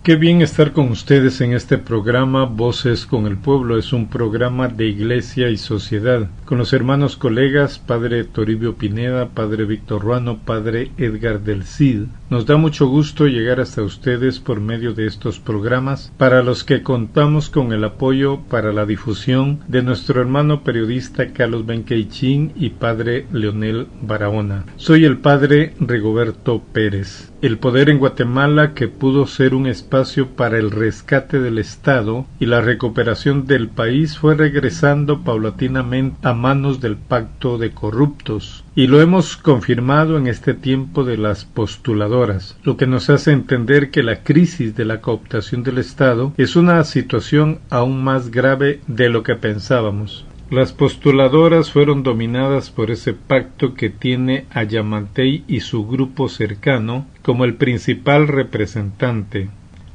Qué bien estar con ustedes en este programa Voces con el Pueblo. Es un programa de Iglesia y Sociedad, con los hermanos colegas, Padre Toribio Pineda, Padre Víctor Ruano, Padre Edgar del Cid. Nos da mucho gusto llegar hasta ustedes por medio de estos programas, para los que contamos con el apoyo para la difusión de nuestro hermano periodista Carlos Benqueichín y Padre Leonel Barahona. Soy el Padre Rigoberto Pérez. El poder en Guatemala, que pudo ser un espacio para el rescate del Estado y la recuperación del país, fue regresando paulatinamente a manos del pacto de corruptos. Y lo hemos confirmado en este tiempo de las postuladoras, lo que nos hace entender que la crisis de la cooptación del Estado es una situación aún más grave de lo que pensábamos. Las postuladoras fueron dominadas por ese pacto que tiene a Yamatei y su grupo cercano como el principal representante.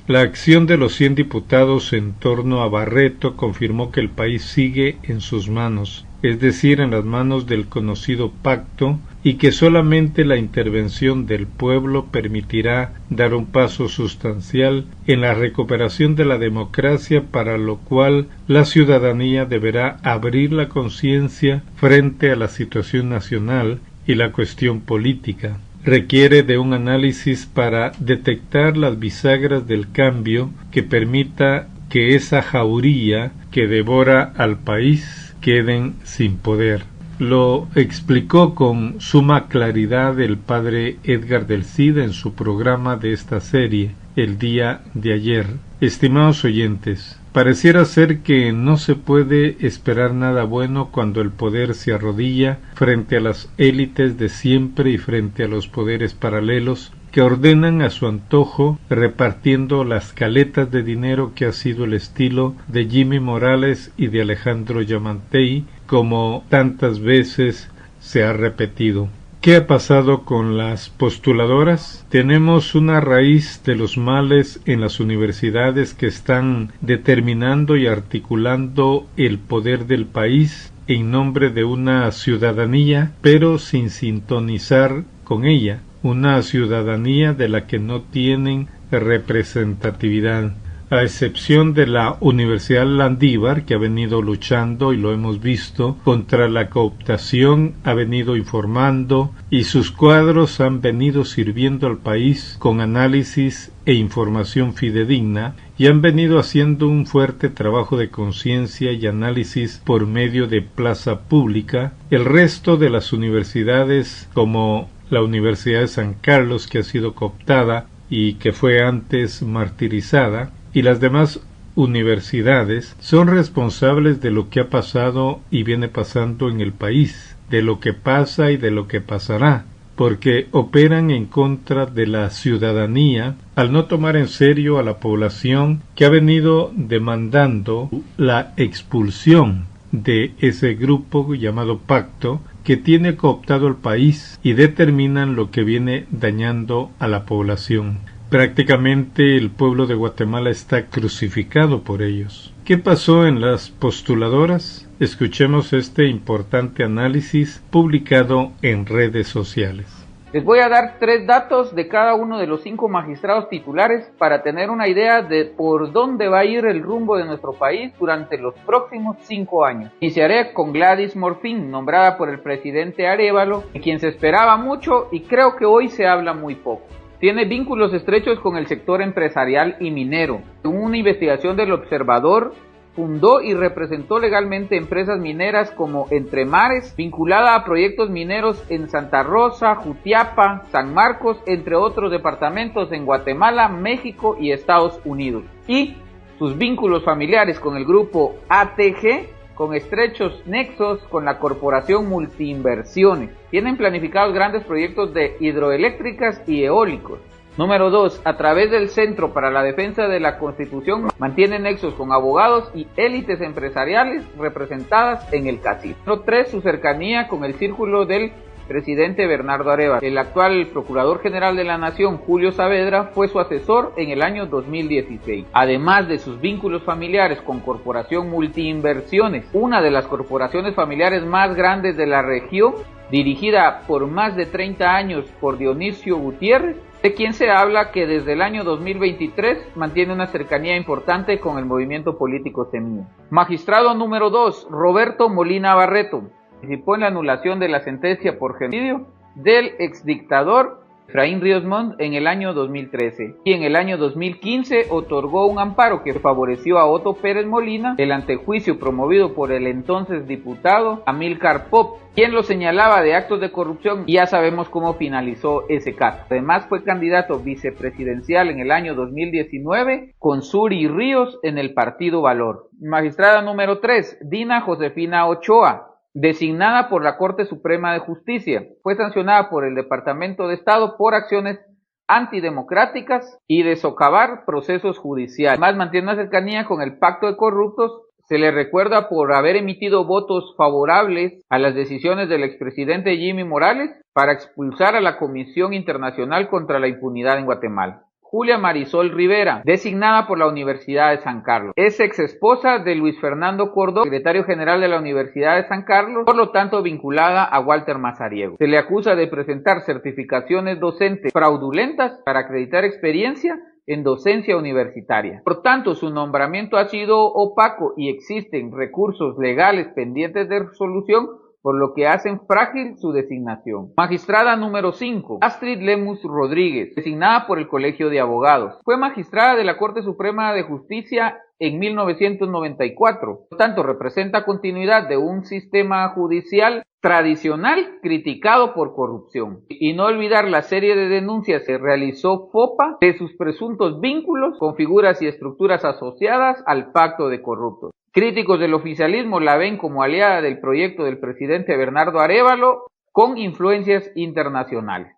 La acción de los 100 diputados en torno a Barreto confirmó que el país sigue en sus manos, es decir, en las manos del conocido pacto, y que solamente la intervención del pueblo permitirá dar un paso sustancial en la recuperación de la democracia, para lo cual la ciudadanía deberá abrir la conciencia frente a la situación nacional y la cuestión política. Requiere de un análisis para detectar las bisagras del cambio que permita que esa jauría que devora al país queden sin poder. Lo explicó con suma claridad el padre Edgar del Cid en su programa de esta serie, el día de ayer. Estimados oyentes, pareciera ser que no se puede esperar nada bueno cuando el poder se arrodilla frente a las élites de siempre y frente a los poderes paralelos que ordenan a su antojo, repartiendo las caletas de dinero, que ha sido el estilo de Jimmy Morales y de Alejandro Yamatei, como tantas veces se ha repetido. ¿Qué ha pasado con las postuladoras? Tenemos una raíz de los males en las universidades que están determinando y articulando el poder del país en nombre de una ciudadanía, pero sin sintonizar con ella, una ciudadanía de la que no tienen representatividad. A excepción de la Universidad Landívar, que ha venido luchando, y lo hemos visto, contra la cooptación, ha venido informando, y sus cuadros han venido sirviendo al país con análisis e información fidedigna, y han venido haciendo un fuerte trabajo de conciencia y análisis por medio de plaza pública. El resto de las universidades, como la Universidad de San Carlos, que ha sido cooptada y que fue antes martirizada, y las demás universidades, son responsables de lo que ha pasado y viene pasando en el país, de lo que pasa y de lo que pasará, porque operan en contra de la ciudadanía al no tomar en serio a la población, que ha venido demandando la expulsión de ese grupo llamado pacto, que tiene cooptado el país, y determinan lo que viene dañando a la población. Prácticamente el pueblo de Guatemala está crucificado por ellos. ¿Qué pasó en las postuladoras? Escuchemos este importante análisis publicado en redes sociales. Les voy a dar 3 datos de cada uno de los 5 magistrados titulares para tener una idea de por dónde va a ir el rumbo de nuestro país durante los próximos 5 años. Iniciaré con Gladys Morfín, nombrada por el presidente Arévalo, de quien se esperaba mucho y creo que hoy se habla muy poco. Tiene vínculos estrechos con el sector empresarial y minero. En una investigación del Observador, fundó y representó legalmente empresas mineras como Entre Mares, vinculada a proyectos mineros en Santa Rosa, Jutiapa, San Marcos, entre otros departamentos en Guatemala, México y Estados Unidos. Y sus vínculos familiares con el grupo ATG, con estrechos nexos con la Corporación Multiinversiones. Tienen planificados grandes proyectos de hidroeléctricas y eólicos. Número 2. A través del Centro para la Defensa de la Constitución mantiene nexos con abogados y élites empresariales representadas en el CACIF. Número 3. Su cercanía con el círculo del presidente Bernardo Arévalo. El actual Procurador General de la Nación, Julio Saavedra, fue su asesor en el año 2016. Además de sus vínculos familiares con Corporación Multiinversiones, una de las corporaciones familiares más grandes de la región, dirigida por más de 30 años por Dionisio Gutiérrez, de quien se habla que desde el año 2023 mantiene una cercanía importante con el movimiento político Semilla. Magistrado número 2, Roberto Molina Barreto, participó en la anulación de la sentencia por genocidio del exdictador Efraín Ríos Montt en el año 2013 y en el año 2015 otorgó un amparo que favoreció a Otto Pérez Molina, el antejuicio promovido por el entonces diputado Amílcar Pop, quien lo señalaba de actos de corrupción, y ya sabemos cómo finalizó ese caso. Además fue candidato vicepresidencial en el año 2019 con Suri Ríos en el Partido Valor. Magistrada número 3, Dina Josefina Ochoa, designada por la Corte Suprema de Justicia, fue sancionada por el Departamento de Estado por acciones antidemocráticas y de socavar procesos judiciales. Además mantiene una cercanía con el Pacto de Corruptos. Se le recuerda por haber emitido votos favorables a las decisiones del expresidente Jimmy Morales para expulsar a la Comisión Internacional contra la Impunidad en Guatemala. Julia Marisol Rivera, designada por la Universidad de San Carlos. Es exesposa de Luis Fernando Córdoba, secretario general de la Universidad de San Carlos, por lo tanto vinculada a Walter Mazariego. Se le acusa de presentar certificaciones docentes fraudulentas para acreditar experiencia en docencia universitaria. Por tanto, su nombramiento ha sido opaco y existen recursos legales pendientes de resolución, por lo que hacen frágil su designación. Magistrada número 5, Astrid Lemus Rodríguez, designada por el Colegio de Abogados. Fue magistrada de la Corte Suprema de Justicia en 1994. Por tanto, representa continuidad de un sistema judicial tradicional criticado por corrupción. Y no olvidar la serie de denuncias que realizó FOPA de sus presuntos vínculos con figuras y estructuras asociadas al Pacto de Corruptos. Críticos del oficialismo la ven como aliada del proyecto del presidente Bernardo Arévalo con influencias internacionales.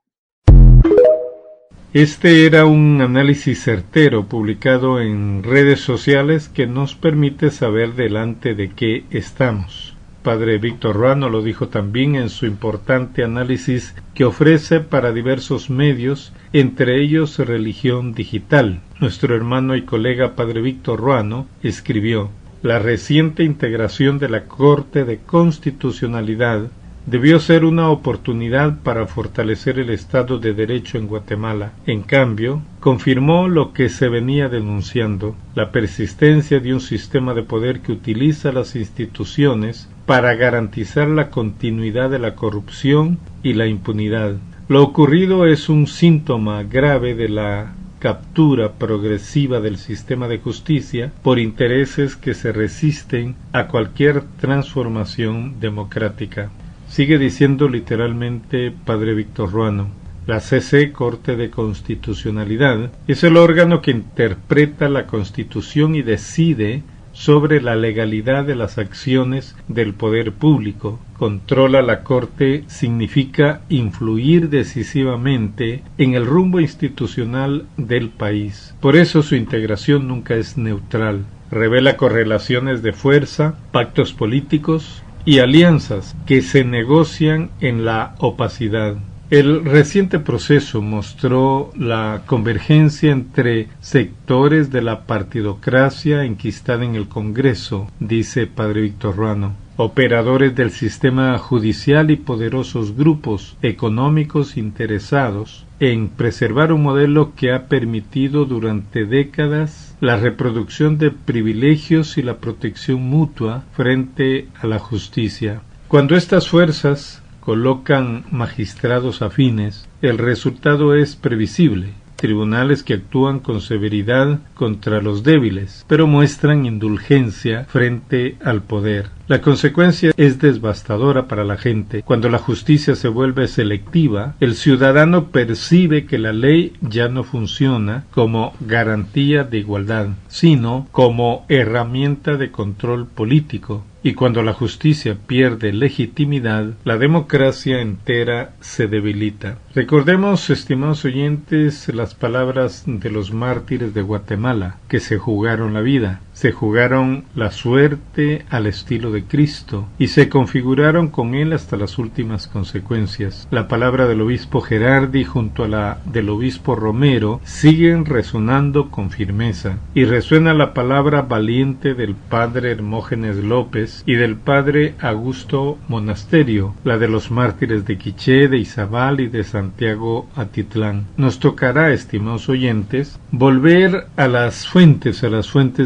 Este era un análisis certero publicado en redes sociales que nos permite saber delante de qué estamos. Padre Víctor Ruano lo dijo también en su importante análisis que ofrece para diversos medios, entre ellos Religión Digital. Nuestro hermano y colega Padre Víctor Ruano escribió: la reciente integración de la Corte de Constitucionalidad debió ser una oportunidad para fortalecer el Estado de Derecho en Guatemala. En cambio, confirmó lo que se venía denunciando, la persistencia de un sistema de poder que utiliza las instituciones para garantizar la continuidad de la corrupción y la impunidad. Lo ocurrido es un síntoma grave de la captura progresiva del sistema de justicia por intereses que se resisten a cualquier transformación democrática. Sigue diciendo literalmente Padre Víctor Ruano: la CC, Corte de Constitucionalidad, es el órgano que interpreta la Constitución y decide sobre la legalidad de las acciones del poder público. Controla la Corte significa influir decisivamente en el rumbo institucional del país. Por eso su integración nunca es neutral. Revela correlaciones de fuerza, pactos políticos y alianzas que se negocian en la opacidad. El reciente proceso mostró la convergencia entre sectores de la partidocracia enquistada en el Congreso, dice Padre Víctor Ruano, operadores del sistema judicial y poderosos grupos económicos interesados en preservar un modelo que ha permitido durante décadas la reproducción de privilegios y la protección mutua frente a la justicia. Cuando estas fuerzas colocan magistrados afines, el resultado es previsible: tribunales que actúan con severidad contra los débiles, pero muestran indulgencia frente al poder. La consecuencia es devastadora para la gente. Cuando la justicia se vuelve selectiva, el ciudadano percibe que la ley ya no funciona como garantía de igualdad, sino como herramienta de control político. Y cuando la justicia pierde legitimidad, la democracia entera se debilita. Recordemos, estimados oyentes, las palabras de los mártires de Guatemala, que se jugaron la vida. se jugaron la suerte al estilo de Cristo y se configuraron con él hasta las últimas consecuencias. La palabra del obispo Gerardi junto a la del obispo Romero siguen resonando con firmeza, y resuena la palabra valiente del padre Hermógenes López y del padre Augusto Monasterio, la de los mártires de Quiché, de Izabal y de Santiago Atitlán. Nos tocará, estimados oyentes, volver a las fuentes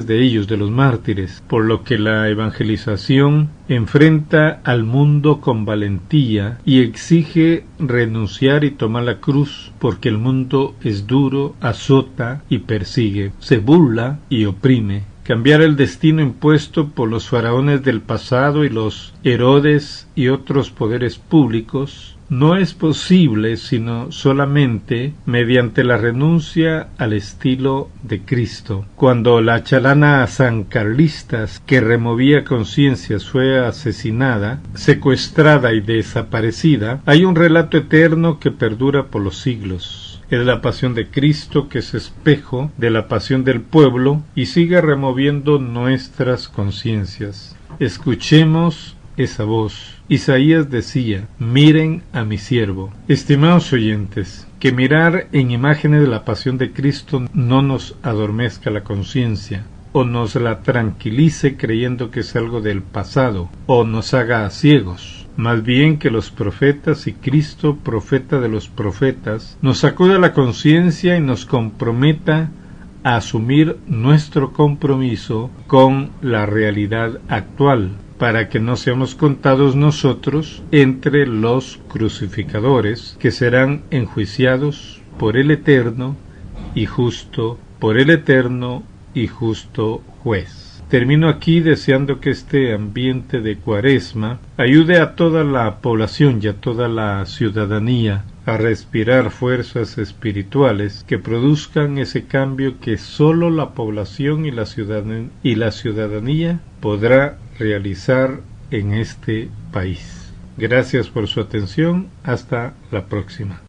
de ellos, de los mártires, por lo que la evangelización enfrenta al mundo con valentía y exige renunciar y tomar la cruz, porque el mundo es duro, azota y persigue, se burla y oprime. Cambiar el destino impuesto por los faraones del pasado y los Herodes y otros poderes públicos no es posible sino solamente mediante la renuncia al estilo de Cristo. Cuando la chalana sancarlistas que removía conciencias fue asesinada, secuestrada y desaparecida, hay un relato eterno que perdura por los siglos. Es la pasión de Cristo, que es espejo de la pasión del pueblo y sigue removiendo nuestras conciencias. Escuchemos esa voz. Isaías decía: miren a mi siervo. Estimados oyentes, que mirar en imágenes de la pasión de Cristo no nos adormezca la conciencia, o nos la tranquilice creyendo que es algo del pasado, o nos haga ciegos. Más bien que los profetas y Cristo, profeta de los profetas, nos sacuda la conciencia y nos comprometa a asumir nuestro compromiso con la realidad actual, para que no seamos contados nosotros entre los crucificadores, que serán enjuiciados por el eterno y justo juez. Termino aquí deseando que este ambiente de Cuaresma ayude a toda la población y a toda la ciudadanía a respirar fuerzas espirituales que produzcan ese cambio que sólo la población y la ciudadanía podrá realizar en este país. Gracias por su atención. Hasta la próxima.